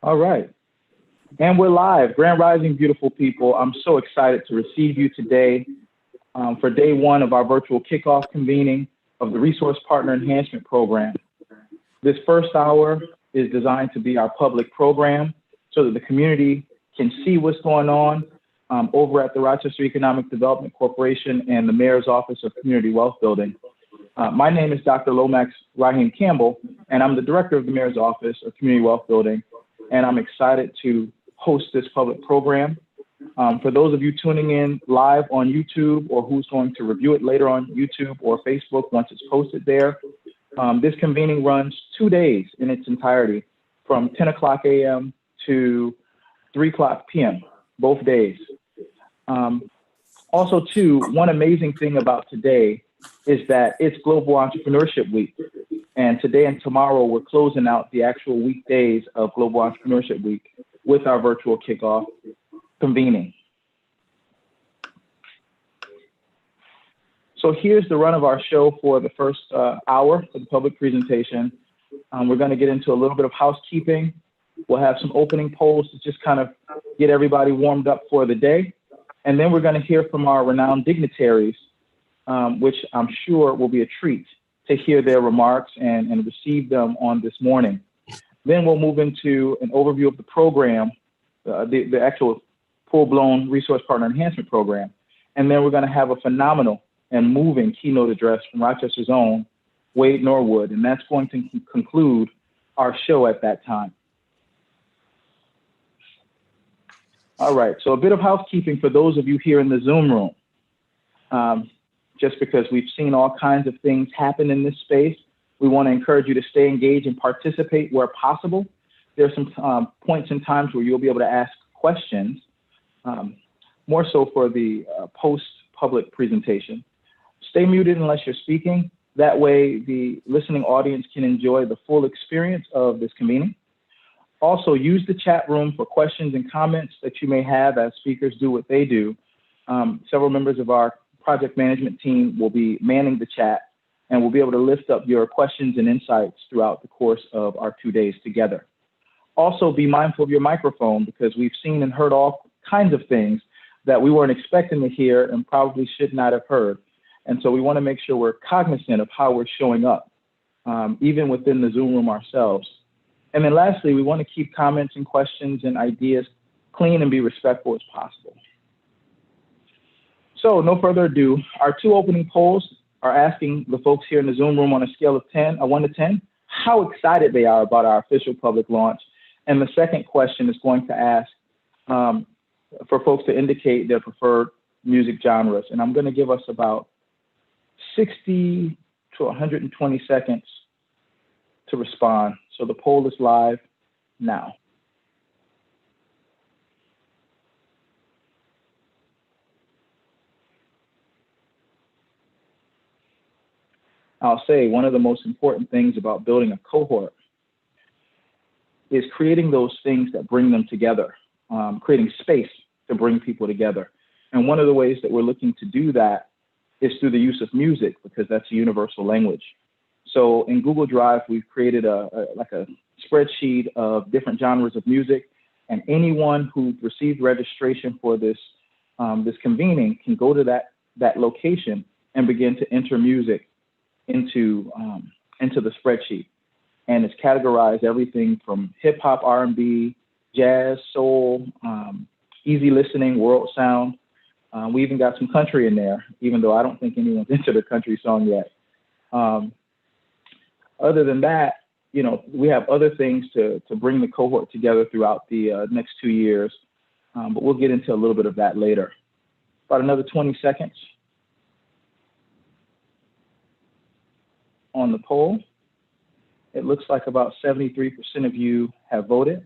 All right. And we're live. Grand Rising, beautiful people. I'm so excited to receive you today for day one of our virtual kickoff convening of the Resource Partner Enhancement Program. This first hour is designed to be our public program so that the community can see what's going on over at the Rochester Economic Development Corporation and the Mayor's Office of Community Wealth Building. My name is Dr. Lomax Raheem Campbell, and I'm the Director of the Mayor's Office of Community Wealth Building, and I'm excited to host this public program. For those of you tuning in live on YouTube or who's going to review it later on YouTube or Facebook once it's posted there, this convening runs 2 days in its entirety from 10 o'clock a.m. to 3 o'clock p.m., both days. Also, too, one amazing thing about today is that it's Global Entrepreneurship Week. And today and tomorrow, we're closing out the actual weekdays of Global Entrepreneurship Week with our virtual kickoff convening. So here's the run of our show for the first hour for the public presentation. We're going to get into a little bit of housekeeping. We'll have some opening polls to just kind of get everybody warmed up for the day. And then we're going to hear from our renowned dignitaries, which I'm sure will be a treat to hear their remarks and receive them on this morning. Then we'll move into an overview of the program, the actual full-blown Resource Partner Enhancement Program. And then we're going to have a phenomenal and moving keynote address from Rochester's own Wade Norwood, and that's going to conclude our show at that time. All right, so a bit of housekeeping for those of you here in the Zoom room. Just because we've seen all kinds of things happen in this space, we want to encourage you to stay engaged and participate where possible. There's some points and times where you'll be able to ask questions, more so for the post-public presentation. Stay muted unless you're speaking. That way, the listening audience can enjoy the full experience of this convening. Also, use the chat room for questions and comments that you may have as speakers do what they do. Several members of our project management team will be manning the chat, and we'll be able to lift up your questions and insights throughout the course of our 2 days together. Also, be mindful of your microphone because we've seen and heard all kinds of things that we weren't expecting to hear and probably should not have heard. And so we want to make sure we're cognizant of how we're showing up, even within the Zoom room ourselves. And then lastly, we want to keep comments and questions and ideas clean and be respectful as possible. So no further ado, our two opening polls are asking the folks here in the Zoom room on a scale of 1 to 10, how excited they are about our official public launch. And the second question is going to ask for folks to indicate their preferred music genres. And I'm going to give us about 60 to 120 seconds to respond. So the poll is live now. I'll say one of the most important things about building a cohort is creating those things that bring them together, creating space to bring people together. And one of the ways that we're looking to do that is through the use of music, because that's a universal language. So in Google Drive, we've created a spreadsheet of different genres of music, and anyone who received registration for this convening can go to that location and begin to enter music into the spreadsheet. And it's categorized everything from hip hop, R&B, jazz, soul, easy listening, world sound. We even got some country in there, even though I don't think anyone's entered a country song yet. Other than that, you know, we have other things to bring the cohort together throughout the next 2 years, but we'll get into a little bit of that later. About another 20 seconds on the poll. It looks like about 73% of you have voted.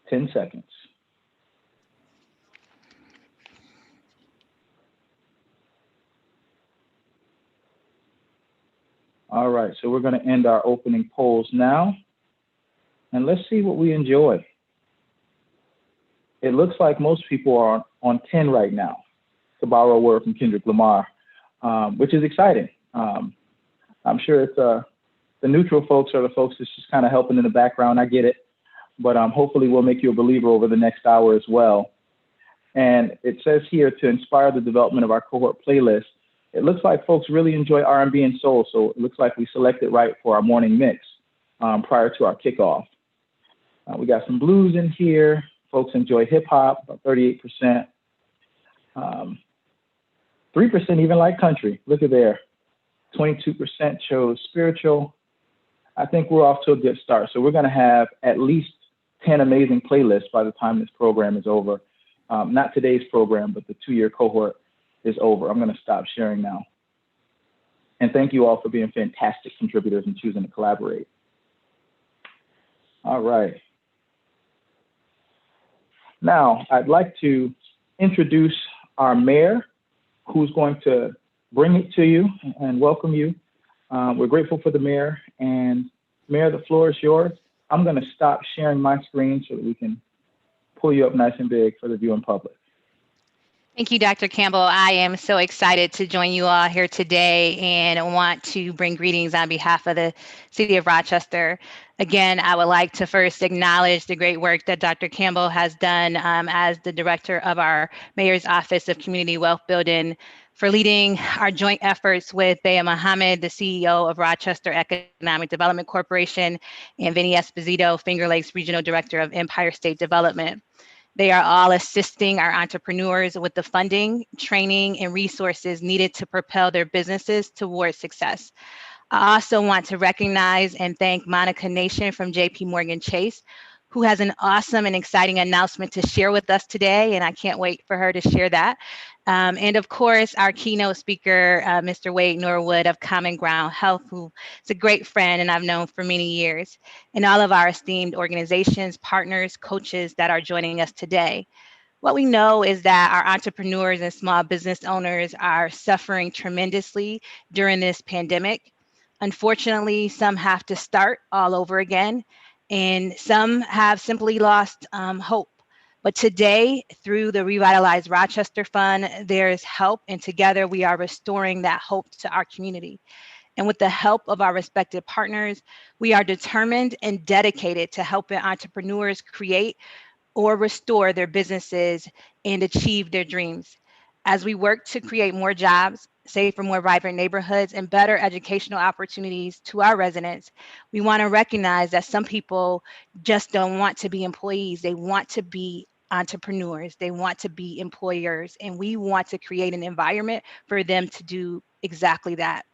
Ten seconds. All right, so we're going to end our opening polls now, and let's see what we enjoy. It looks like most people are on 10 right now, to borrow a word from Kendrick Lamar, which is exciting. I'm sure it's The neutral folks are the folks that's just kind of helping in the background. I get it. But hopefully we'll make you a believer over the next hour as well. And it says here to inspire the development of our cohort playlist. It looks like folks really enjoy R&B and soul, so it looks like we selected right for our morning mix prior to our kickoff. We got some blues in here. Folks enjoy hip hop, about 38%. 3% even like country. Look at there. 22% chose spiritual. I think we're off to a good start. So we're going to have at least 10 amazing playlists by the time this program is over. Not today's program, but the 2-year cohort is over. I'm going to stop sharing now. And thank you all for being fantastic contributors and choosing to collaborate. All right. Now, I'd like to introduce our mayor, who's going to bring it to you and welcome you. We're grateful for the mayor. And Mayor, the floor is yours. I'm going to stop sharing my screen so that we can pull you up nice and big for the viewing public. Thank you, Dr. Campbell. I am so excited to join you all here today and want to bring greetings on behalf of the City of Rochester. Again, I would like to first acknowledge the great work that Dr. Campbell has done as the director of our Mayor's Office of Community Wealth Building, for leading our joint efforts with Bea Mohammed, the CEO of Rochester Economic Development Corporation, and Vinny Esposito, Finger Lakes Regional Director of Empire State Development. They are all assisting our entrepreneurs with the funding, training, and resources needed to propel their businesses towards success. I also want to recognize and thank Monica Nation from JP Morgan Chase, who has an awesome and exciting announcement to share with us today, and I can't wait for her to share that. And of course, our keynote speaker, Mr. Wade Norwood of Common Ground Health, who is a great friend and I've known for many years, and all of our esteemed organizations, partners, coaches that are joining us today. What we know is that our entrepreneurs and small business owners are suffering tremendously during this pandemic. Unfortunately, some have to start all over again, and some have simply lost hope. But today, through the Revitalize Rochester Fund, there is help, and together we are restoring that hope to our community. And with the help of our respected partners, we are determined and dedicated to helping entrepreneurs create or restore their businesses and achieve their dreams. As we work to create more jobs, safer, more vibrant neighborhoods, and better educational opportunities to our residents, we want to recognize that some people just don't want to be employees. They want to be entrepreneurs. They want to be employers. And we want to create an environment for them to do exactly that.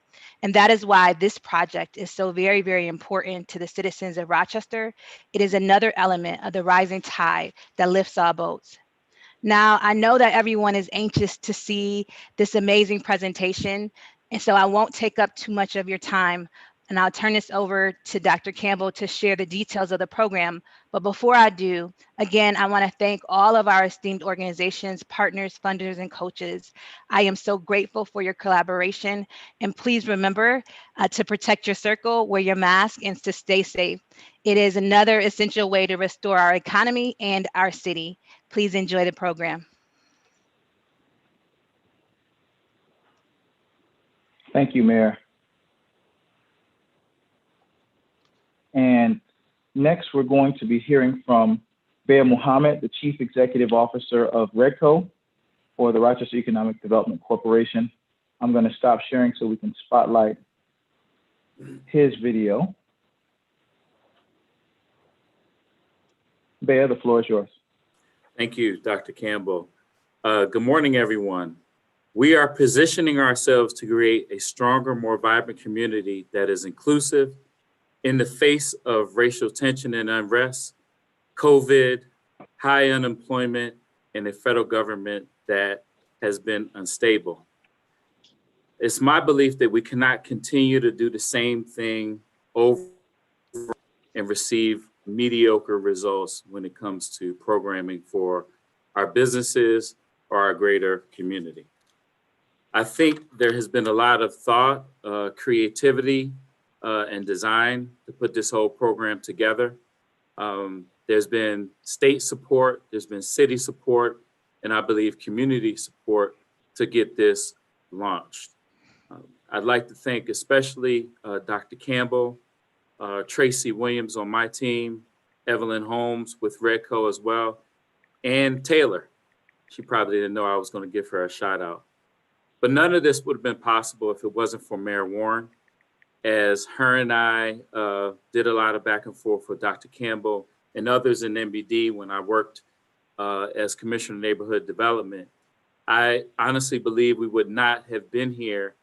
And that is why this project is so very, very important to the citizens of Rochester. It is another element of the rising tide that lifts all boats. Now, I know that everyone is anxious to see this amazing presentation, and so I won't take up too much of your time, and I'll turn this over to Dr. Campbell to share the details of the program. But before I do, again, I want to thank all of our esteemed organizations, partners, funders, and coaches. I am so grateful for your collaboration, and please remember to protect your circle, wear your mask, and to stay safe. It is another essential way to restore our economy and our city. Please enjoy the program. Thank you, Mayor. And next, we're going to be hearing from Bea Mohammed, the Chief Executive Officer of REDCO, or the Rochester Economic Development Corporation. I'm going to stop sharing so we can spotlight his video. Bea, the floor is yours. Thank you, Dr. Campbell. Good morning, everyone. We are positioning ourselves to create a stronger, more vibrant community that is inclusive in the face of racial tension and unrest, COVID, high unemployment, and a federal government that has been unstable. It's my belief that we cannot continue to do the same thing over and receive mediocre results when it comes to programming for our businesses or our greater community. I think there has been a lot of thought, creativity, and design to put this whole program together. There's been state support, there's been city support, and I believe community support to get this launched. I'd like to thank especially Dr. Campbell Tracy Williams on my team, Evelyn Holmes with Redco as well, and Taylor. She probably didn't know I was going to give her a shout out. But none of this would have been possible if it wasn't for Mayor Warren, as her and I did a lot of back and forth with Dr. Campbell and others in MBD when I worked as Commissioner of Neighborhood Development. I honestly believe we would not have been here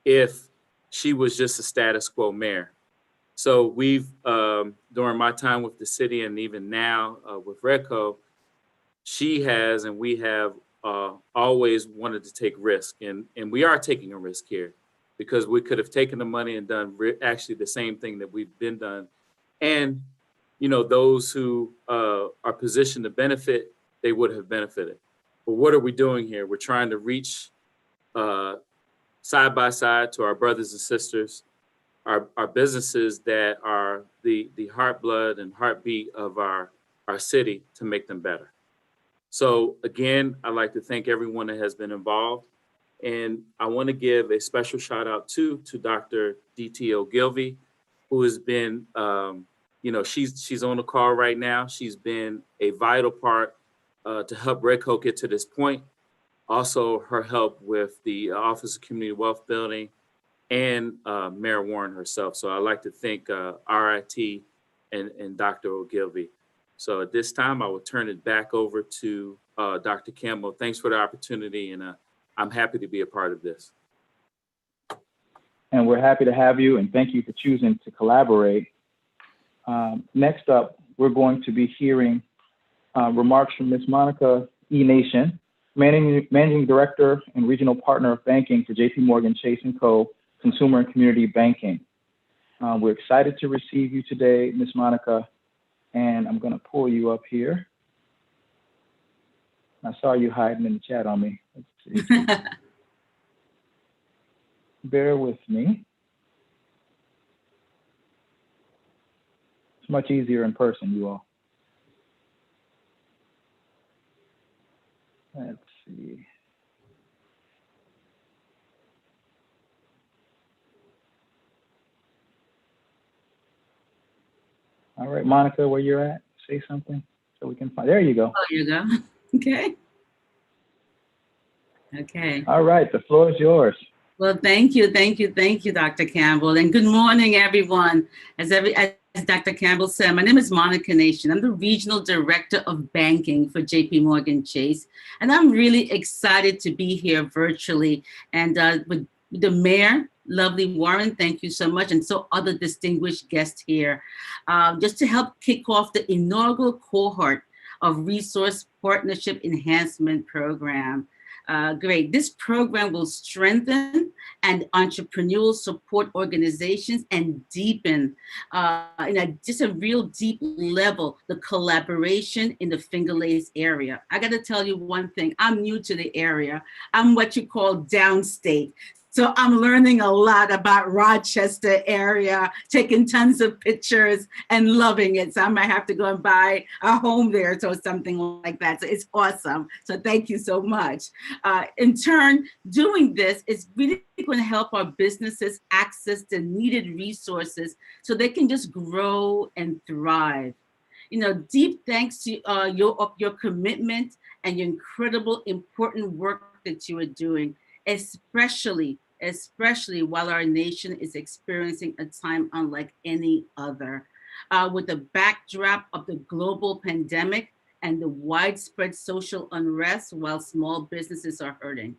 if she was just a status quo mayor. So we've, during my time with the city and even now with Redco, she has and we have always wanted to take risk. And we are taking a risk here because we could have taken the money and done actually the same thing that we've been done. And, you know, those who are positioned to benefit, they would have benefited. But what are we doing here? We're trying to reach side by side to our brothers and sisters, our businesses that are the heart, blood, and heartbeat of our city to make them better. So again, I'd like to thank everyone that has been involved. And I want to give a special shout out to Dr. DT Ogilvie, who has been, you know, she's on the call right now. She's been a vital part to help Redco get to this point. Also, her help with the Office of Community Wealth Building and Mayor Warren herself. So I'd like to thank RIT and Dr. Ogilvie. So at this time, I will turn it back over to Dr. Campbell. Thanks for the opportunity, and I'm happy to be a part of this. And we're happy to have you, and thank you for choosing to collaborate. Next up, we're going to be hearing remarks from Ms. Monica E. Nation, Managing Director and Regional Partner of Banking for JPMorgan Chase & Co. Consumer and Community Banking. We're excited to receive you today, Ms. Monica, and I'm going to pull you up here. I saw you hiding in the chat on me. Let's see. Bear with me. It's much easier in person, you all. Let's see. All right, Monica, where you're at, say something so we can find. There you go. Oh, you go. Okay. Okay. All right, the floor is yours. Well, thank you, Dr. Campbell, and good morning, everyone. As Dr. Campbell said, my name is Monica Nation. I'm the Regional Director of Banking for JPMorgan Chase, and I'm really excited to be here virtually. And with the Mayor, lovely Warren, thank you so much, and so other distinguished guests here, just to help kick off the inaugural cohort of Resource Partnership Enhancement Program. Great. This program will strengthen and entrepreneurial support organizations and deepen, just a real deep level, the collaboration in the Finger Lakes area. I got to tell you one thing. I'm new to the area. I'm what you call downstate. So I'm learning a lot about Rochester area, taking tons of pictures and loving it. So I might have to go and buy a home there or something like that. So it's awesome. So thank you so much. In turn, doing this is really going to help our businesses access the needed resources so they can just grow and thrive. You know, deep thanks to your commitment and your incredible, important work that you are doing, especially while our nation is experiencing a time unlike any other. With the backdrop of the global pandemic and the widespread social unrest while small businesses are hurting.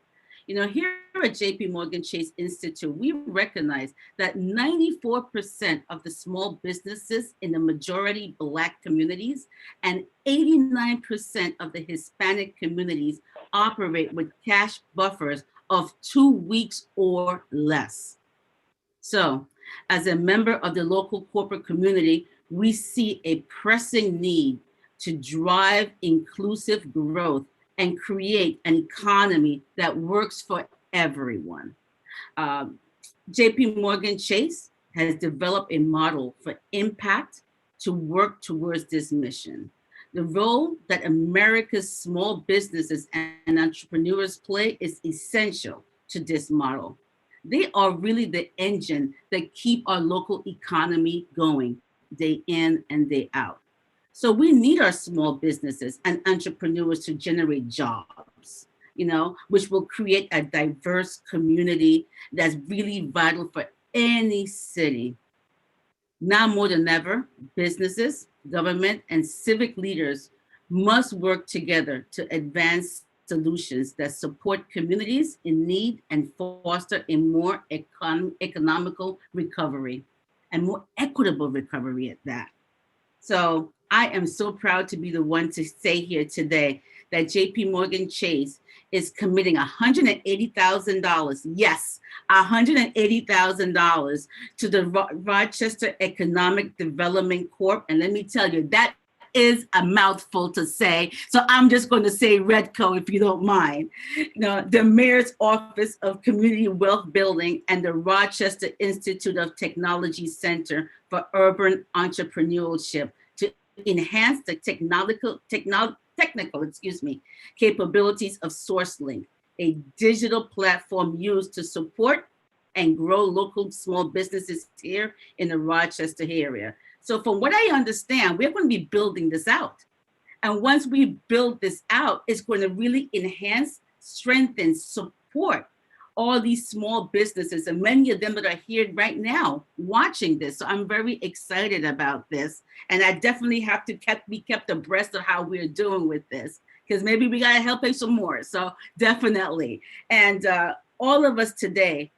You know, here at JPMorgan Chase Institute, we recognize that 94% of the small businesses in the majority Black communities and 89% of the Hispanic communities operate with cash buffers of 2 weeks or less. So, as a member of the local corporate community, we see a pressing need to drive inclusive growth and create an economy that works for everyone. JPMorgan Chase has developed a model for impact to work towards this mission. The role that America's small businesses and entrepreneurs play is essential to this model. They are really the engine that keep our local economy going day in and day out. So we need our small businesses and entrepreneurs to generate jobs, which will create a diverse community that's really vital for any city. Now more than ever, businesses, government, and civic leaders must work together to advance solutions that support communities in need and foster a more economical recovery and more equitable recovery at that. So I am so proud to be the one to say here today that JP Morgan Chase is committing $180,000, yes, $180,000 to the Rochester Economic Development Corp. And let me tell you, that is a mouthful to say. So I'm just going to say REDCO, if you don't mind. The Mayor's Office of Community Wealth Building and the Rochester Institute of Technology Center for Urban Entrepreneurship to enhance the technical capabilities of SourceLink, a digital platform used to support and grow local small businesses here in the Rochester area. So from what I understand, we're going to be building this out. And once we build this out, it's going to really enhance, strengthen, support all these small businesses, and many of them that are here right now watching this. So I'm very excited about this. And I definitely have to be kept abreast of how we're doing with this, because maybe we got to help pay some more. So definitely. And all of us today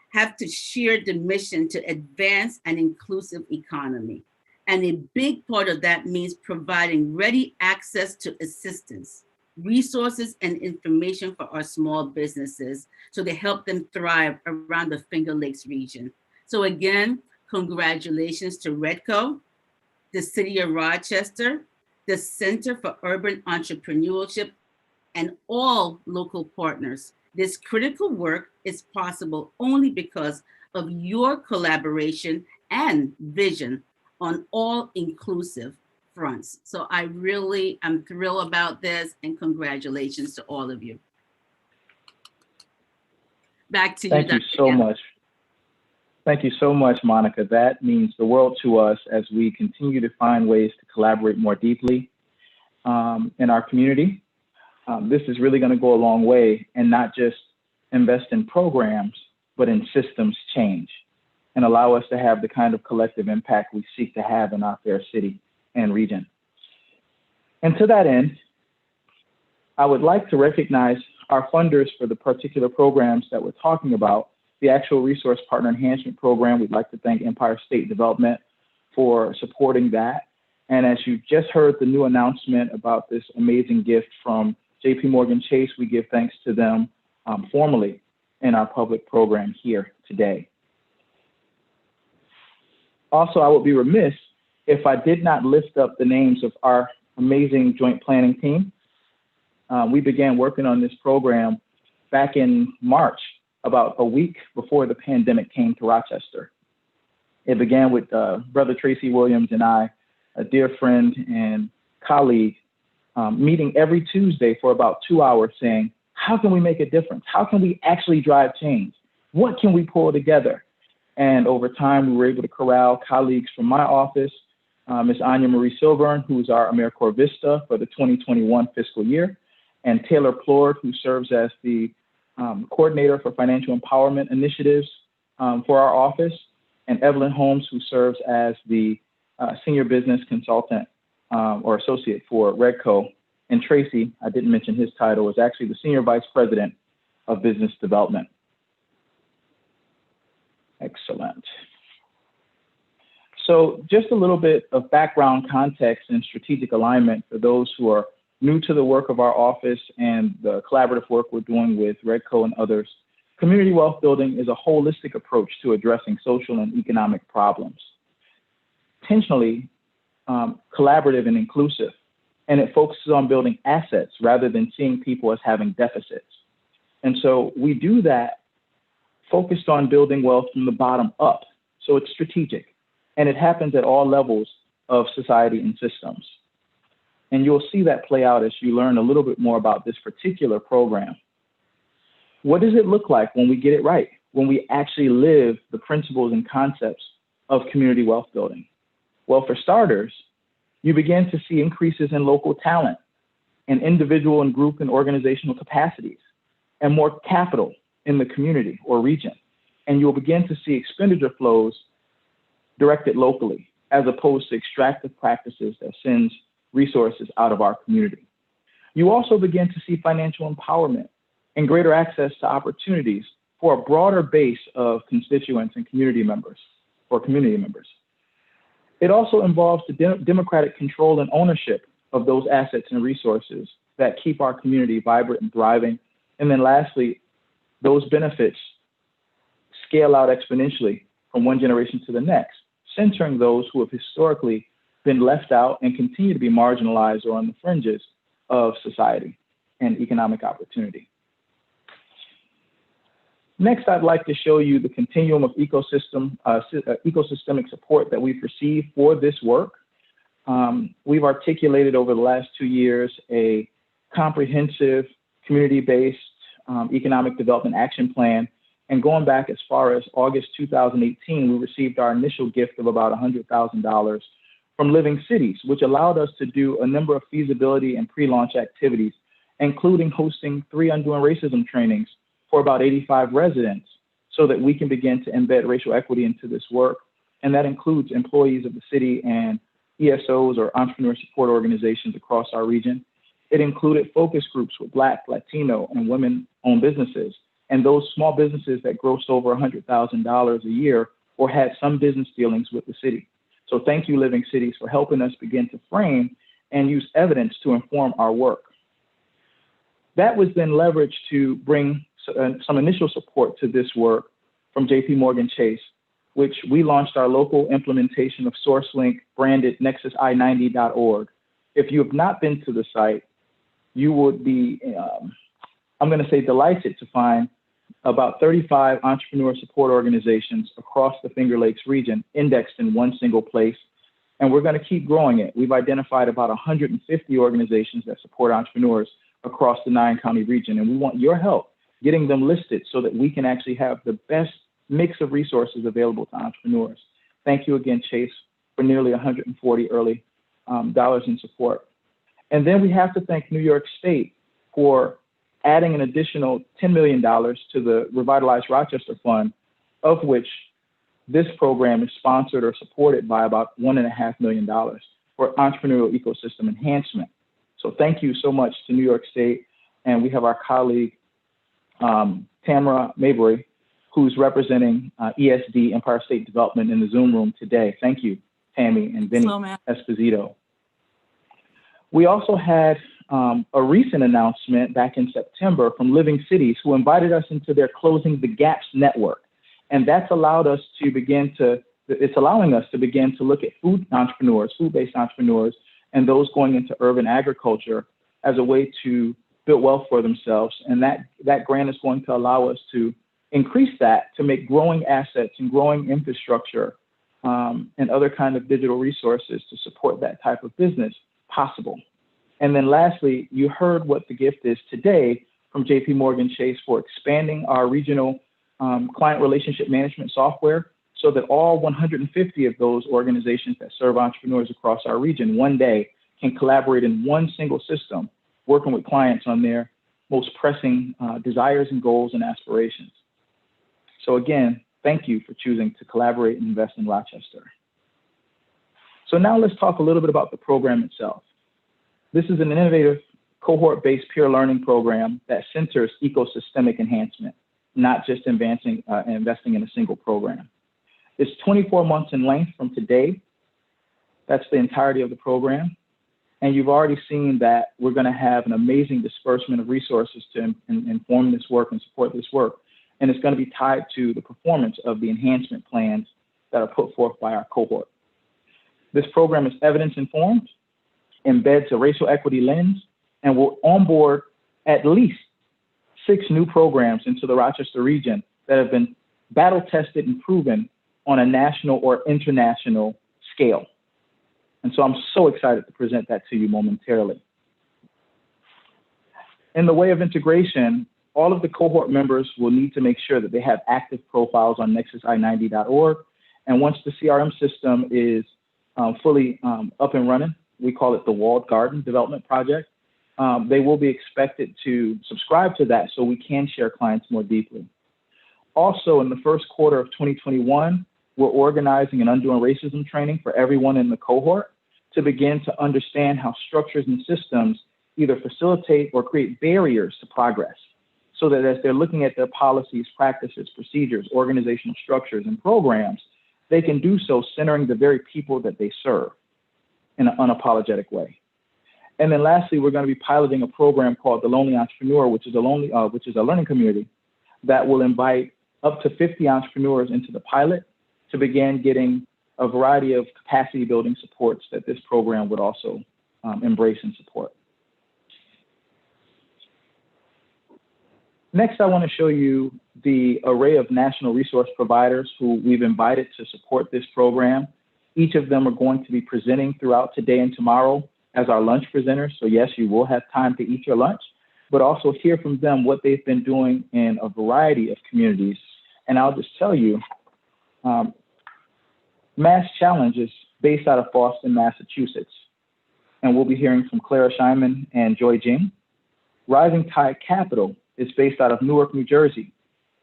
have to share the mission to advance an inclusive economy. And a big part of that means providing ready access to assistance, resources, and information for our small businesses so to help them thrive around the Finger Lakes region. So again, congratulations to REDCO, the City of Rochester, the Center for Urban Entrepreneurship, and all local partners. This critical work is possible only because of your collaboration and vision on all inclusive fronts. So I'm thrilled about this, and congratulations to all of you. Back to you, Dr. Thank you so much. Thank you so much, Monica. That means the world to us as we continue to find ways to collaborate more deeply in our community. This is really going to go a long way, and not just invest in programs, but in systems change, and allow us to have the kind of collective impact we seek to have in our fair city and region. And to that end, I would like to recognize our funders for the particular programs that we're talking about. The actual Resource Partner Enhancement Program, we'd like to thank Empire State Development for supporting that. And as you just heard the new announcement about this amazing gift from JP Morgan Chase, we give thanks to them formally in our public program here today. Also, I would be remiss if I did not lift up the names of our amazing joint planning team. We began working on this program back in March, about a week before the pandemic came to Rochester. It began with Brother Tracy Williams and I, a dear friend and colleague, meeting every Tuesday for about 2 hours saying, how can we make a difference? How can we actually drive change? What can we pull together? And over time, we were able to corral colleagues from my office, Ms. Anya Marie Silburn, who is our AmeriCorps Vista for the 2021 fiscal year, and Taylor Plord, who serves as the coordinator for financial empowerment initiatives for our office, and Evelyn Holmes, who serves as the senior business consultant or associate for REDCO. And Tracy, I didn't mention his title, is actually the senior vice president of business development. Excellent. So just a little bit of background context and strategic alignment for those who are new to the work of our office and the collaborative work we're doing with REDCO and others. Community wealth building is a holistic approach to addressing social and economic problems. Intentionally collaborative and inclusive, and it focuses on building assets rather than seeing people as having deficits. And so we do that focused on building wealth from the bottom up. So it's strategic, and it happens at all levels of society and systems. And you'll see that play out as you learn a little bit more about this particular program. What does it look like when we get it right? when we actually live the principles and concepts of community wealth building? Well, for starters, you begin to see increases in local talent and individual and group and organizational capacities and more capital in the community or region. And you'll begin to see expenditure flows directed locally as opposed to extractive practices that sends resources out of our community. You also begin to see financial empowerment and greater access to opportunities for a broader base of constituents and community members or community members. It also involves the democratic control and ownership of those assets and resources that keep our community vibrant and thriving. And then lastly, those benefits scale out exponentially from one generation to the next, centering those who have historically been left out and continue to be marginalized or on the fringes of society and economic opportunity. Next, I'd like to show you the continuum of ecosystemic support that we've received for this work. We've articulated over the last 2 years a comprehensive community-based economic development action plan. And going back as far as August 2018, we received our initial gift of about $100,000 from Living Cities, which allowed us to do a number of feasibility and pre-launch activities, including hosting 3 Undoing Racism trainings for about 85 residents so that we can begin to embed racial equity into this work. And that includes employees of the city and ESOs or entrepreneur support organizations across our region. It included focus groups with Black, Latino, and women-owned businesses, and those small businesses that grossed over $100,000 a year or had some business dealings with the city. So thank you, Living Cities, for helping us begin to frame and use evidence to inform our work. That was then leveraged to bring some initial support to this work from JP Chase, which we launched our local implementation of SourceLink branded nexusi90.org. If you have not been to the site, you would be, I'm going to say, delighted to find about 35 entrepreneur support organizations across the Finger Lakes region indexed in one single place. And we're going to keep growing it. We've identified about 150 organizations that support entrepreneurs across the 9-county region. And we want your help getting them listed so that we can actually have the best mix of resources available to entrepreneurs. Thank you again, Chase, for nearly 140 early dollars in support. And then we have to thank New York State for adding an additional $10 million to the Revitalize Rochester Fund, of which this program is sponsored or supported by about $1.5 million for entrepreneurial ecosystem enhancement. So thank you so much to New York State. And we have our colleague, Tamara Mabry, who's representing ESD, Empire State Development, in the Zoom room today. Thank you, Tammy and Vinny Esposito. We also had a recent announcement back in September from Living Cities, who invited us into their Closing the Gaps network. And that's allowed us to begin to, it's allowing us to begin to look at food entrepreneurs, food-based entrepreneurs, and those going into urban agriculture as a way to build wealth for themselves. And that grant is going to allow us to increase that to make growing assets and growing infrastructure and other kind of digital resources to support that type of business possible. And then lastly, you heard what the gift is today from JP Chase for expanding our regional client relationship management software so that all 150 of those organizations that serve entrepreneurs across our region one day can collaborate in one single system, working with clients on their most pressing desires and goals and aspirations. So again, thank you for choosing to collaborate and invest in Rochester. So now let's talk a little bit about the program itself. This is an innovative cohort-based peer learning program that centers ecosystemic enhancement, not just investing in a single program. It's 24 months in length from today. That's the entirety of the program. And you've already seen that we're going to have an amazing disbursement of resources to inform this work and support this work. And it's going to be tied to the performance of the enhancement plans that are put forth by our cohort. This program is evidence-informed, embeds a racial equity lens, and will onboard at least 6 new programs into the Rochester region that have been battle-tested and proven on a national or international scale. And so I'm so excited to present that to you momentarily. In the way of integration, all of the cohort members will need to make sure that they have active profiles on nexusi90.org. And once the CRM system is fully up and running, we call it the Walled Garden Development Project, they will be expected to subscribe to that so we can share clients more deeply. Also, in the first quarter of 2021, we're organizing an Undoing Racism training for everyone in the cohort to begin to understand how structures and systems either facilitate or create barriers to progress, so that as they're looking at their policies, practices, procedures, organizational structures, and programs, they can do so centering the very people that they serve in an unapologetic way. And then lastly, we're going to be piloting a program called The Lonely Entrepreneur, which is a learning community that will invite up to 50 entrepreneurs into the pilot to begin getting a variety of capacity building supports that this program would also embrace and support. Next, I want to show you the array of national resource providers who we've invited to support this program. Each of them are going to be presenting throughout today and tomorrow as our lunch presenters. So yes, you will have time to eat your lunch, but also hear from them what they've been doing in a variety of communities. And I'll just tell you, Mass Challenge is based out of Boston, Massachusetts. And we'll be hearing from Clara Scheinman and Joy Jing. Rising Tide Capital is based out of Newark, New Jersey.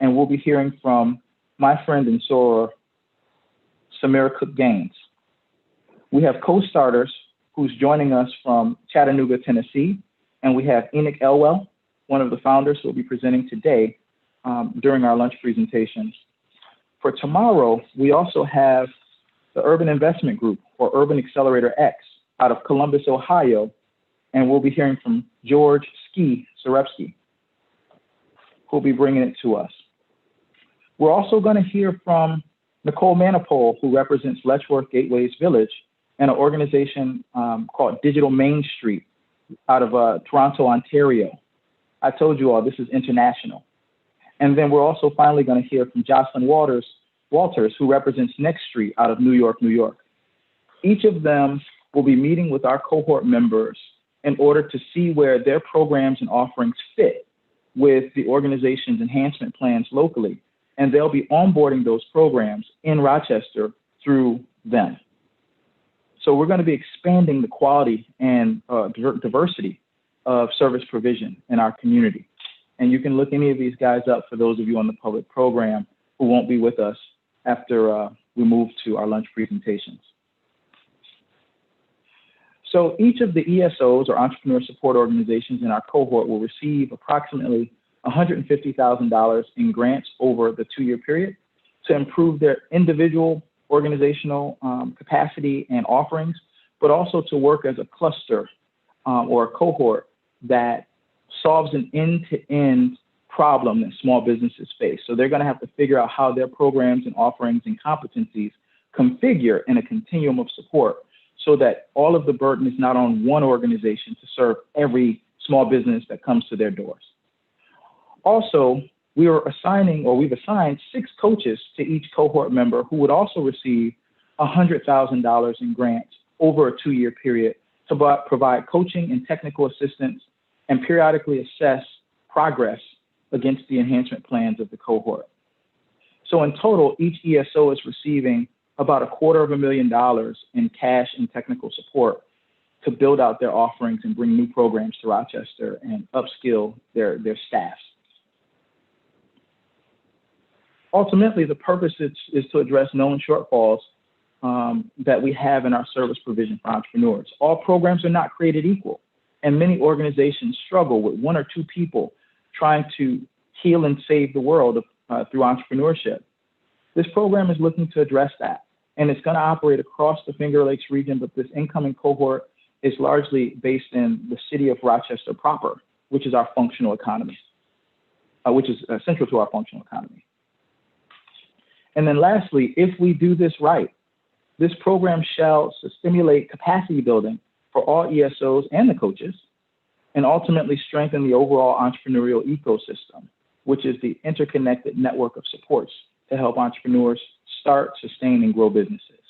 And we'll be hearing from my friend and soror, Samira Cook Gaines. We have co-starters who's joining us from Chattanooga, Tennessee. And we have Enoch Elwell, one of the founders who will be presenting today during our lunch presentations. For tomorrow, we also have the Urban Investment Group, or Urban Accelerator X, out of Columbus, Ohio, and we'll be hearing from George Ski Sarepsky, who'll be bringing it to us. We're also going to hear from Nicole Manipole, who represents Letchworth Gateways Village, and an organization called Digital Main Street out of Toronto, Ontario. I told you all, this is international. And then we're also finally going to hear from Jocelyn Walters, who represents Next Street out of New York, New York. Each of them will be meeting with our cohort members in order to see where their programs and offerings fit with the organization's enhancement plans locally. And they'll be onboarding those programs in Rochester through them. So we're going to be expanding the quality and diversity of service provision in our community. And you can look any of these guys up for those of you on the public program who won't be with us after we move to our lunch presentations. So each of the ESOs, or entrepreneur support organizations, in our cohort will receive approximately $150,000 in grants over the 2-year period to improve their individual organizational capacity and offerings, but also to work as a cluster or a cohort that solves an end-to-end problem that small businesses face. So they're going to have to figure out how their programs and offerings and competencies configure in a continuum of support so that all of the burden is not on one organization to serve every small business that comes to their doors. Also, we've assigned 6 coaches to each cohort member who would also receive $100,000 in grants over a 2-year period to provide coaching and technical assistance and periodically assess progress against the enhancement plans of the cohort. So in total, each ESO is receiving about $250,000 in cash and technical support to build out their offerings and bring new programs to Rochester and upskill their staffs. Ultimately, the purpose is to address known shortfalls that we have in our service provision for entrepreneurs. All programs are not created equal, and many organizations struggle with 1 or 2 people trying to heal and save the world through entrepreneurship. This program is looking to address that, and it's going to operate across the Finger Lakes region, but this incoming cohort is largely based in the city of Rochester proper, which is our functional economy, which is central to our functional economy. And then lastly, if we do this right, this program shall stimulate capacity building for all ESOs and the coaches, and ultimately strengthen the overall entrepreneurial ecosystem, which is the interconnected network of supports to help entrepreneurs start, sustain, and grow businesses.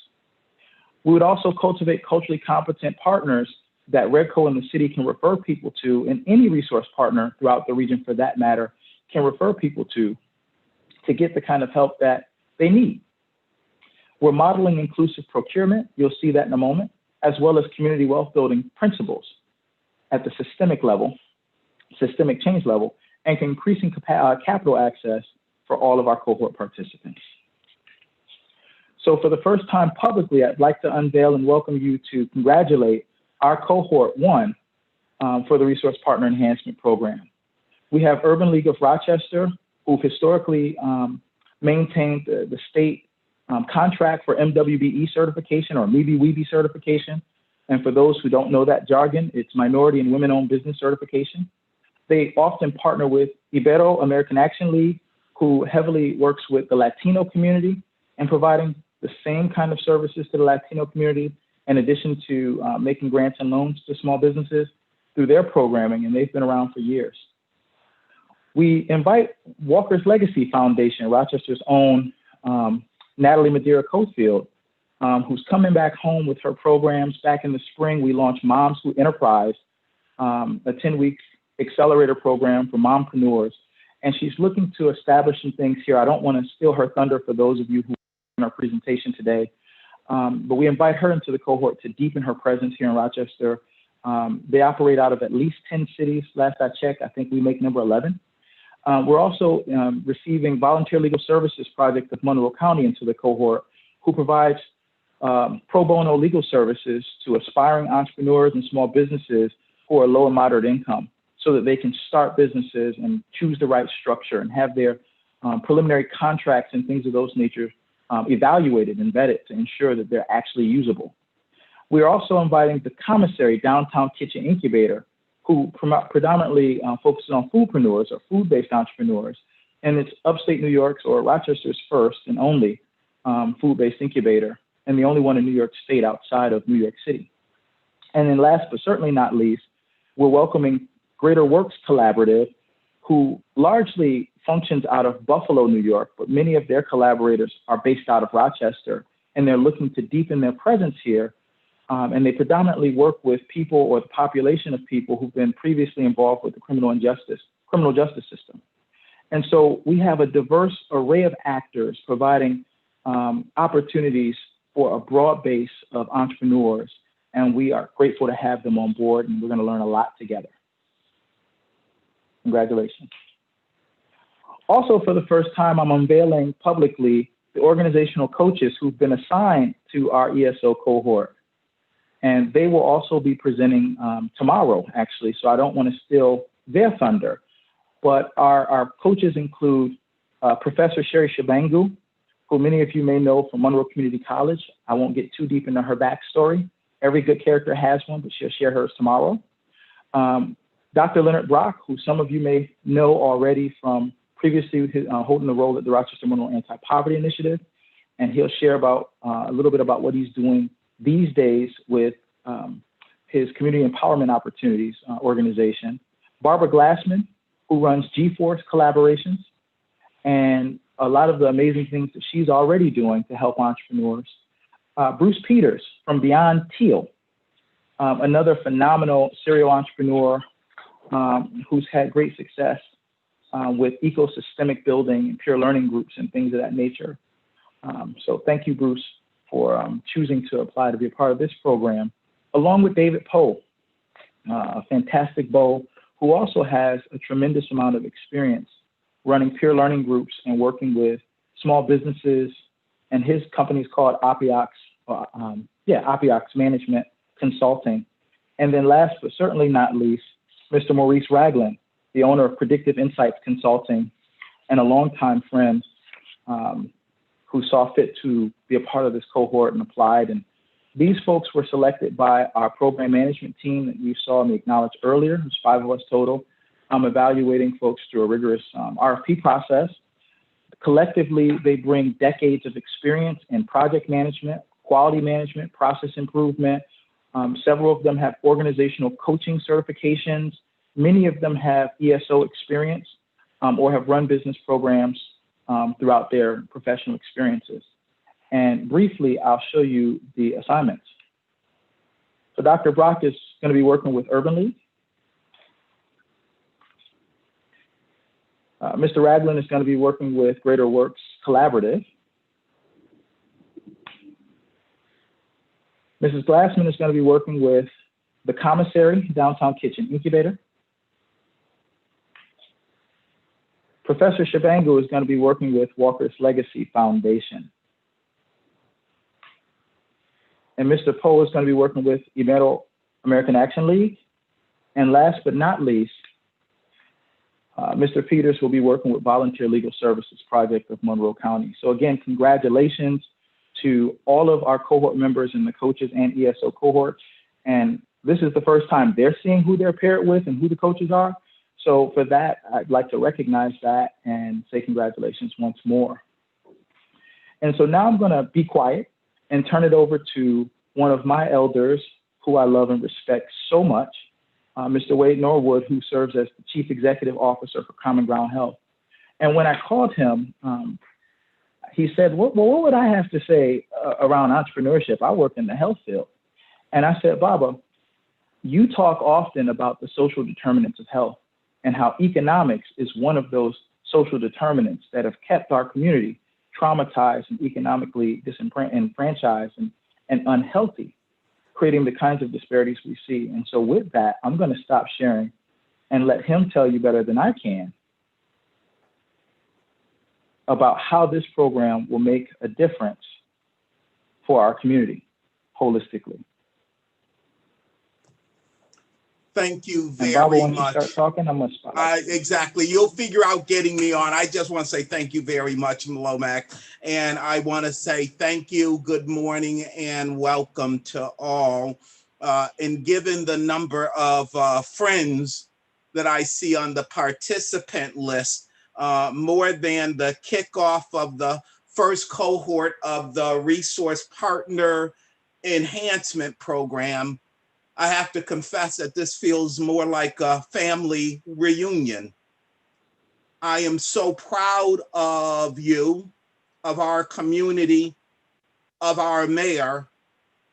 We would also cultivate culturally competent partners that Redco and the city can refer people to, and any resource partner throughout the region for that matter can refer people to get the kind of help that they need. We're modeling inclusive procurement, you'll see that in a moment, as well as community wealth building principles at the systemic level, systemic change level, and increasing capital access for all of our cohort participants. So for the first time publicly, I'd like to unveil and welcome you to congratulate our Cohort 1 for the Resource Partner Enhancement Program. We have Urban League of Rochester, who've historically maintained the state contract for MWBE certification or MWBE certification. And for those who don't know that jargon, it's Minority and Women-Owned Business Certification. They often partner with Ibero American Action League, who heavily works with the Latino community and providing the same kind of services to the Latino community, in addition to making grants and loans to small businesses through their programming, and they've been around for years. We invite Walker's Legacy Foundation, Rochester's own Natalie Madeira Cofield, who's coming back home with her programs. Back in the spring, we launched Moms Who Enterprise, a 10-week accelerator program for mompreneurs. And she's looking to establish some things here. I don't want to steal her thunder for those of you who are in our presentation today, but we invite her into the cohort to deepen her presence here in Rochester. They operate out of at least 10 cities. Last I checked, I think we make number 11. We're also receiving Volunteer Legal Services Project of Monroe County into the cohort, who provides pro bono legal services to aspiring entrepreneurs and small businesses who are low and moderate income, so that they can start businesses and choose the right structure and have their preliminary contracts and things of those nature evaluated and vetted to ensure that they're actually usable. We're also inviting the Commissary Downtown Kitchen Incubator, who predominantly focuses on foodpreneurs or food-based entrepreneurs, and it's upstate New York's or Rochester's first and only food-based incubator, and the only one in New York State outside of New York City. And then last but certainly not least, we're welcoming Greater Works Collaborative, who largely functions out of Buffalo, New York, but many of their collaborators are based out of Rochester, and they're looking to deepen their presence here. And they predominantly work with people or the population of people who've been previously involved with the criminal justice system. And so we have a diverse array of actors providing opportunities for a broad base of entrepreneurs, and we are grateful to have them on board, and we're going to learn a lot together. Congratulations. Also, for the first time, I'm unveiling publicly the organizational coaches who've been assigned to our ESO cohort. And they will also be presenting tomorrow, actually, so I don't want to steal their thunder. But our coaches include Professor Sherry Shabangu, who many of you may know from Monroe Community College. I won't get too deep into her backstory. Every good character has one, but she'll share hers tomorrow. Dr. Leonard Brock, who some of you may know already from previously holding the role at the Rochester Monroe Anti-Poverty Initiative, and he'll share about a little bit about what he's doing these days with his Community Empowerment Opportunities organization. Barbara Glassman, who runs G-Force Collaborations, and a lot of the amazing things that she's already doing to help entrepreneurs. Bruce Peters from Beyond Teal, another phenomenal serial entrepreneur who's had great success with ecosystemic building and peer learning groups and things of that nature. So thank you, Bruce, for choosing to apply to be a part of this program, along with David Poe, a fantastic Bo, who also has a tremendous amount of experience running peer learning groups and working with small businesses, and his company is called Opiox Management Consulting. And then last but certainly not least, Mr. Maurice Ragland, the owner of Predictive Insights Consulting and a longtime friend who saw fit to be a part of this cohort and applied. And these folks were selected by our program management team that you saw me acknowledge earlier. There's 5 of us total. I'm evaluating folks through a rigorous RFP process. Collectively, they bring decades of experience in project management, quality management, process improvement. Several of them have organizational coaching certifications. Many of them have ESO experience or have run business programs throughout their professional experiences. And briefly, I'll show you the assignments. So Dr. Brock is going to be working with Urban League. Mr. Ragland is going to be working with Greater Works Collaborative. Mrs. Glassman is going to be working with the Commissary Downtown Kitchen Incubator. Professor Shabangu is going to be working with Walker's Legacy Foundation. And Mr. Poe is going to be working with Ibero American Action League. And last but not least, Mr. Peters will be working with Volunteer Legal Services Project of Monroe County. So again, congratulations to all of our cohort members and the coaches and ESO cohorts. And this is the first time they're seeing who they're paired with and who the coaches are. So for that, I'd like to recognize that and say congratulations once more. And so now I'm going to be quiet and turn it over to one of my elders who I love and respect so much, Mr. Wade Norwood, who serves as the Chief Executive Officer for Common Ground Health. And when I called him, he said, well, what would I have to say around entrepreneurship? I work in the health field. And I said, Baba, you talk often about the social determinants of health and how economics is one of those social determinants that have kept our community traumatized and economically disenfranchised and unhealthy, creating the kinds of disparities we see. And so with that, I'm going to stop sharing and let him tell you better than I can about how this program will make a difference for our community holistically. Thank you very Baba, much. once you start talking, I'm gonna spotlight you. Exactly. You'll figure out getting me on. I just want to say thank you very much, Lomax. And I want to say thank you, good morning, and welcome to all. And given the number of friends that I see on the participant list, more than the kickoff of the first cohort of the Resource Partner Enhancement Program, I have to confess that this feels more like a family reunion. I am so proud of you, of our community, of our mayor,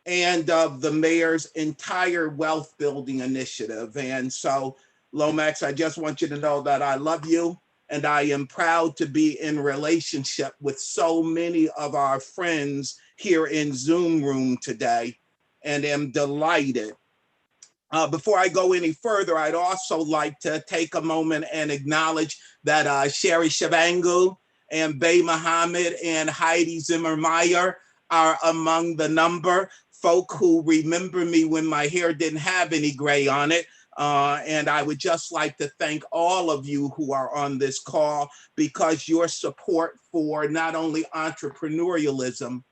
and of the mayor's entire wealth building initiative. And so, Lomax, I just want you to know that I love you, and I am proud to be in relationship with so many of our friends here in Zoom room today, and am delighted. Before I go any further, I'd also like to take a moment and acknowledge that Sherry Shabangu and Bay Muhammad and Heidi Zimmermeyer are among the number. Folk who remember me when my hair didn't have any gray on it. And I would just like to thank all of you who are on this call, because your support for not only entrepreneurialism,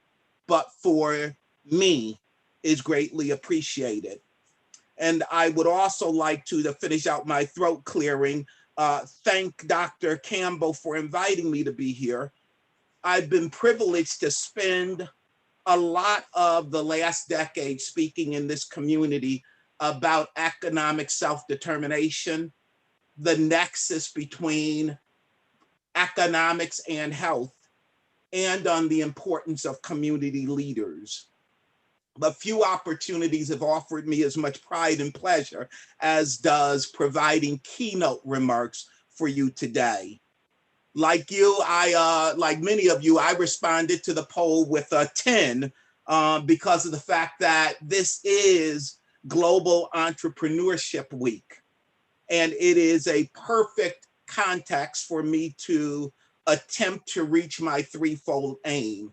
but for me is greatly appreciated. And I would also like to finish out my throat clearing, thank Dr. Campbell for inviting me to be here. I've been privileged to spend a lot of the last decade speaking in this community about economic self-determination, the nexus between economics and health, and on the importance of community leaders. But few opportunities have offered me as much pride and pleasure as does providing keynote remarks for you today. Like you, like many of you, I responded to the poll with a 10 because of the fact that this is Global Entrepreneurship Week. And it is a perfect context for me to attempt to reach my threefold aim.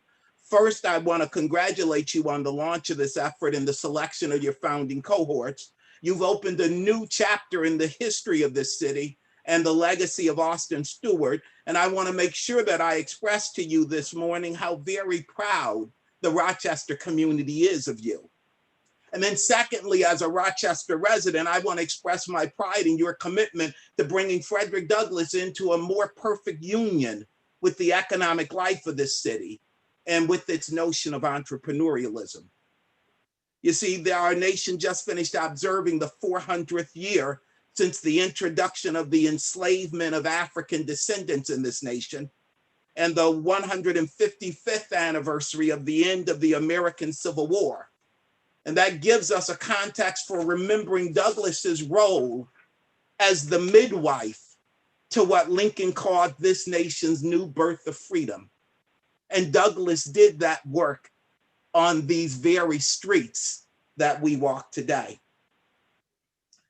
First, I want to congratulate you on the launch of this effort and the selection of your founding cohorts. You've opened a new chapter in the history of this city and the legacy of Austin Stewart. And I want to make sure that I express to you this morning how very proud the Rochester community is of you. And then secondly, as a Rochester resident, I want to express my pride in your commitment to bringing Frederick Douglass into a more perfect union with the economic life of this city and with its notion of entrepreneurialism. You see, our nation just finished observing the 400th year since the introduction of the enslavement of African descendants in this nation, and the 155th anniversary of the end of the American Civil War. And that gives us a context for remembering Douglass's role as the midwife to what Lincoln called this nation's new birth of freedom. And Douglass did that work on these very streets that we walk today.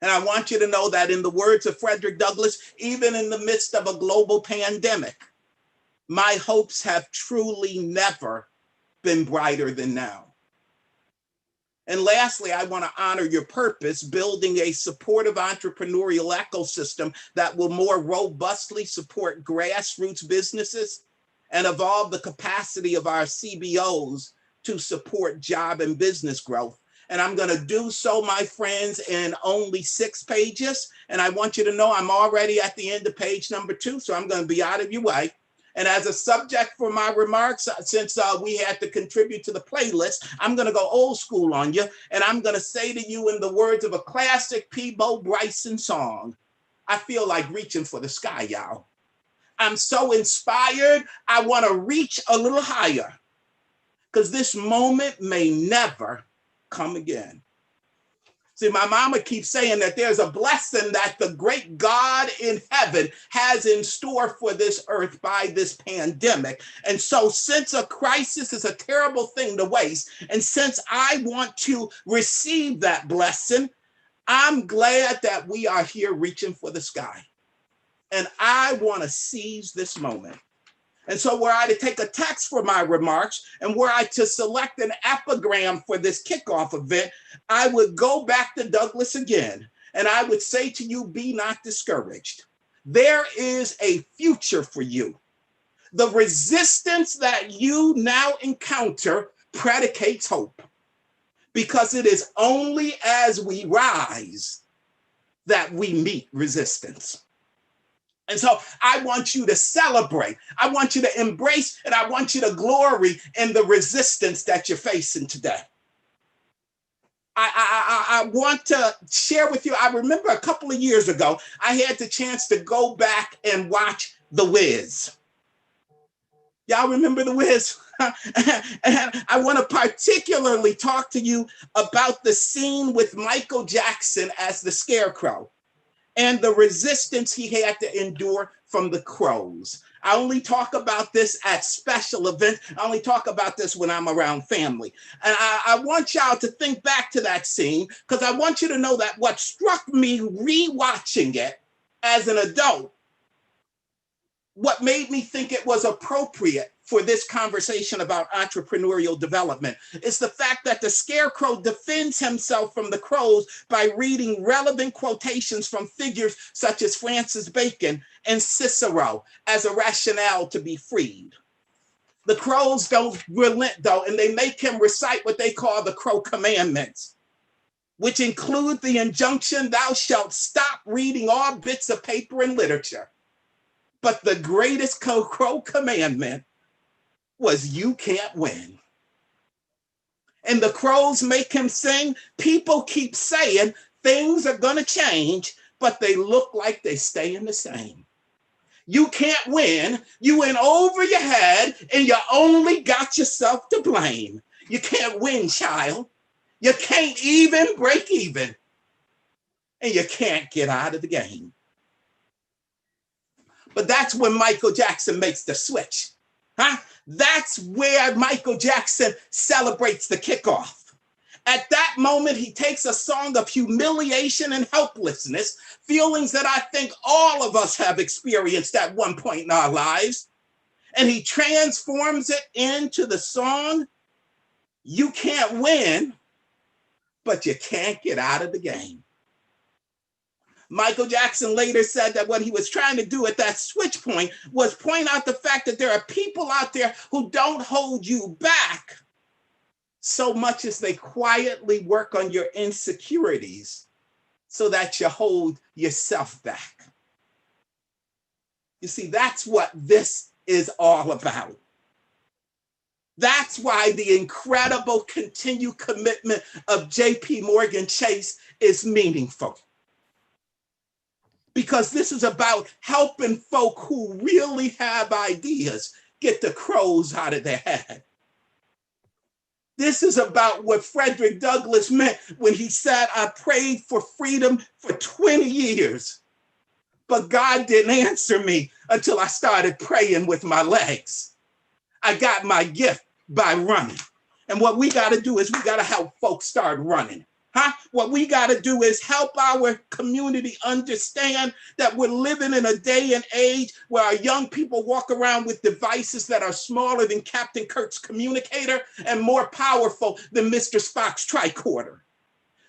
And I want you to know that in the words of Frederick Douglass, even in the midst of a global pandemic, my hopes have truly never been brighter than now. And lastly, I want to honor your purpose, building a supportive entrepreneurial ecosystem that will more robustly support grassroots businesses and evolve the capacity of our CBOs to support job and business growth. And I'm going to do so, my friends, in only 6 pages. And I want you to know I'm already at the end of page number 2, so I'm going to be out of your way. And as a subject for my remarks, since we had to contribute to the playlist, I'm going to go old school on you. And I'm going to say to you in the words of a classic Peabo Bryson song, I feel like reaching for the sky, y'all. I'm so inspired, I want to reach a little higher, because this moment may never come again. See, my mama keeps saying that there's a blessing that the great God in heaven has in store for this earth by this pandemic. And so since a crisis is a terrible thing to waste, and since I want to receive that blessing, I'm glad that we are here reaching for the sky. And I want to seize this moment. And so were I to take a text for my remarks, and were I to select an epigram for this kickoff event, I would go back to Douglass again, and I would say to you, be not discouraged. There is a future for you. The resistance that you now encounter predicates hope, because it is only as we rise that we meet resistance. And so I want you to celebrate. I want you to embrace, and I want you to glory in the resistance that you're facing today. I want to share with you, I remember a couple of years ago, I had the chance to go back and watch The Wiz. Y'all remember The Wiz? And I want to particularly talk to you about the scene with Michael Jackson as the Scarecrow and the resistance he had to endure from the crows. I only talk about this at special events. I only talk about this when I'm around family. And I want y'all to think back to that scene, because I want you to know that what struck me rewatching it as an adult, what made me think it was appropriate for this conversation about entrepreneurial development is the fact that the Scarecrow defends himself from the crows by reading relevant quotations from figures such as Francis Bacon and Cicero as a rationale to be freed. The crows don't relent, though, and they make him recite what they call the Crow Commandments, which include the injunction, thou shalt stop reading all bits of paper and literature. But the greatest Crow commandment was you can't win. And the crows make him sing. People keep saying things are going to change, but they look like they staying the same. You can't win. You went over your head and you only got yourself to blame. You can't win, child. You can't even break even. And you can't get out of the game. But that's when Michael Jackson makes the switch. That's where Michael Jackson celebrates the kickoff. At that moment, he takes a song of humiliation and helplessness, feelings that I think all of us have experienced at one point in our lives, and he transforms it into the song, You Can't Win, but You Can't Get Out of the Game. Michael Jackson later said that what he was trying to do at that switch point was point out the fact that there are people out there who don't hold you back so much as they quietly work on your insecurities so that you hold yourself back. You see, that's what this is all about. That's why the incredible continued commitment of JP Morgan Chase is meaningful. Because this is about helping folk who really have ideas get the crows out of their head. This is about what Frederick Douglass meant when he said, I prayed for freedom for 20 years, but God didn't answer me until I started praying with my legs. I got my gift by running. And what we got to do is we got to help folks start running. What we got to do is help our community understand that we're living in a day and age where our young people walk around with devices that are smaller than Captain Kirk's communicator and more powerful than Mr. Spock's tricorder.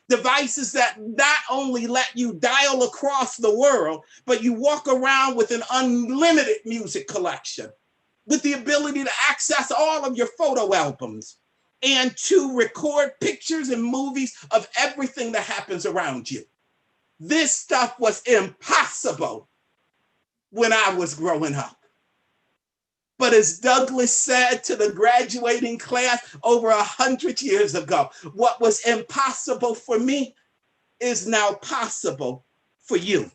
Devices that not only let you dial across the world, but you walk around with an unlimited music collection, with the ability to access all of your photo albums and to record pictures and movies of everything that happens around you. This stuff was impossible when I was growing up. But as Douglas said to the graduating class over 100 years ago, what was impossible for me is now possible for you.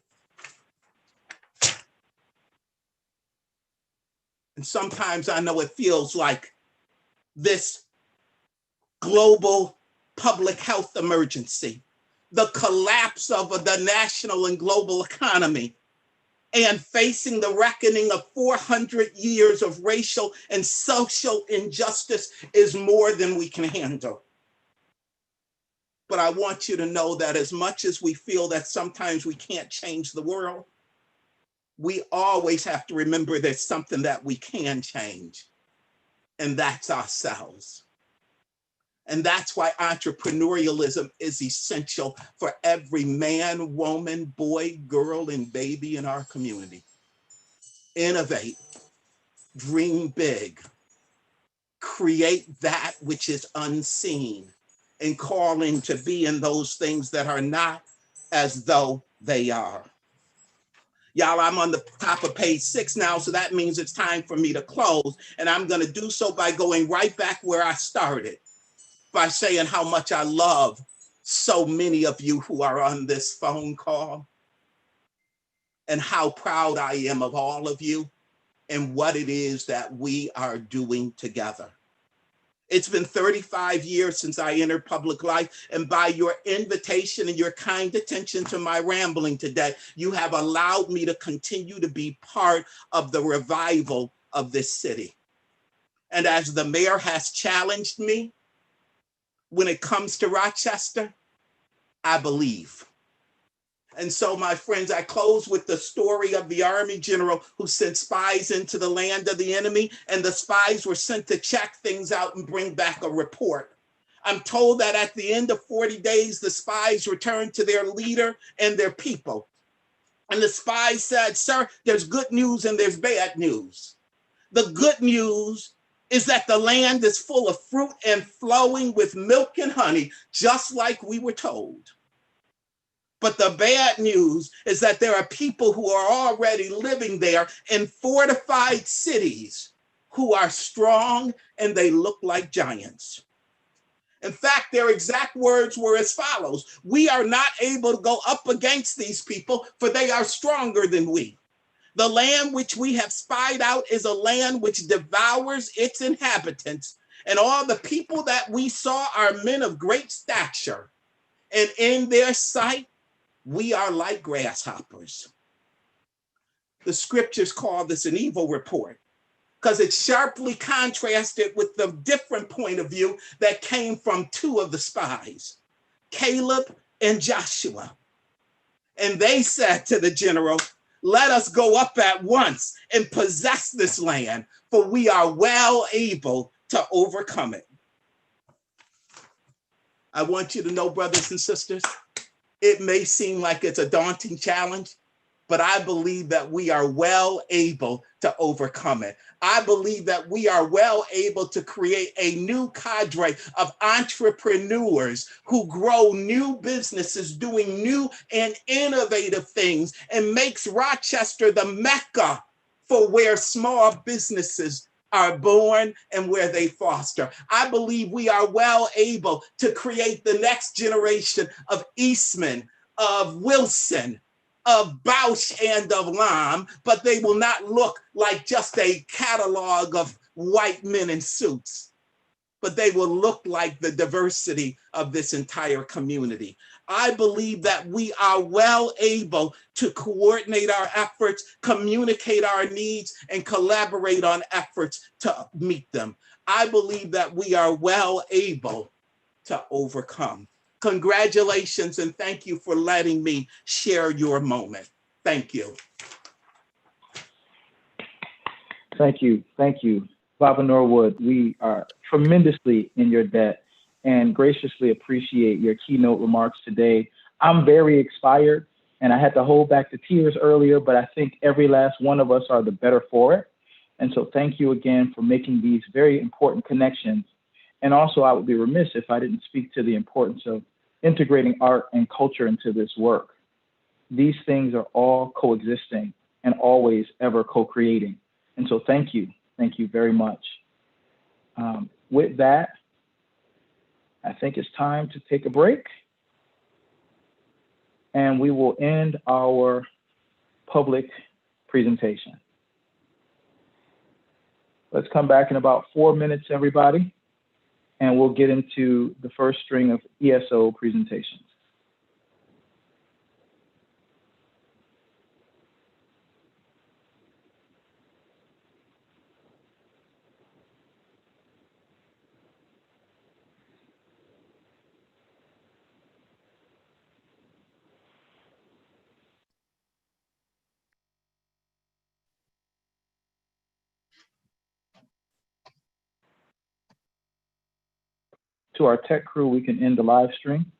And sometimes I know it feels like this global public health emergency, the collapse of the national and global economy, and facing the reckoning of 400 years of racial and social injustice is more than we can handle. But I want you to know that as much as we feel that sometimes we can't change the world, we always have to remember there's something that we can change, and that's ourselves. And that's why entrepreneurialism is essential for every man, woman, boy, girl, and baby in our community. Innovate, dream big, create that which is unseen, and call into being those things that are not as though they are. Y'all, I'm on the top of page 6 now, so that means it's time for me to close. And I'm going to do so by going right back where I started, by saying how much I love so many of you who are on this phone call, and how proud I am of all of you and what it is that we are doing together. It's been 35 years since I entered public life, and by your invitation and your kind attention to my rambling today, you have allowed me to continue to be part of the revival of this city. And as the mayor has challenged me, when it comes to Rochester, I believe. And so, my friends, I close with the story of the Army general who sent spies into the land of the enemy, and the spies were sent to check things out and bring back a report. I'm told that at the end of 40 days, the spies returned to their leader and their people. And the spies said, "Sir, there's good news and there's bad news. The good news is that the land is full of fruit and flowing with milk and honey, just like we were told. But the bad news is that there are people who are already living there in fortified cities who are strong and they look like giants." In fact, their exact words were as follows: "We are not able to go up against these people, for they are stronger than we. The land which we have spied out is a land which devours its inhabitants, and all the people that we saw are men of great stature, and in their sight, we are like grasshoppers." The scriptures call this an evil report because it sharply contrasted with the different point of view that came from two of the spies, Caleb and Joshua. And they said to the general, "Let us go up at once and possess this land, for we are well able to overcome it." I want you to know, brothers and sisters, it may seem like it's a daunting challenge, but I believe that we are well able to overcome it. I believe that we are well able to create a new cadre of entrepreneurs who grow new businesses, doing new and innovative things, and makes Rochester the Mecca for where small businesses are born and where they foster. I believe we are well able to create the next generation of Eastman, of Wilson, of Bausch, and of Lam, but they will not look like just a catalog of white men in suits. but they will look like the diversity of this entire community. I believe that we are well able to coordinate our efforts, communicate our needs, and collaborate on efforts to meet them. I believe that we are well able to overcome. Congratulations, and thank you for letting me share your moment. Thank you. Thank you. Thank you. Baba Norwood, we are tremendously in your debt and graciously appreciate your keynote remarks today. I'm very inspired, and I had to hold back the tears earlier, but I think every last one of us are the better for it. And so thank you again for making these very important connections. And also, I would be remiss if I didn't speak to the importance of integrating art and culture into this work. These things are all coexisting and always ever co-creating. And so thank you very much. With that, I think it's time to take a break, and we will end our public presentation. Let's come back in about 4 minutes, everybody, and we'll get into the first string of ESO presentations. To our tech crew, we can end the live stream.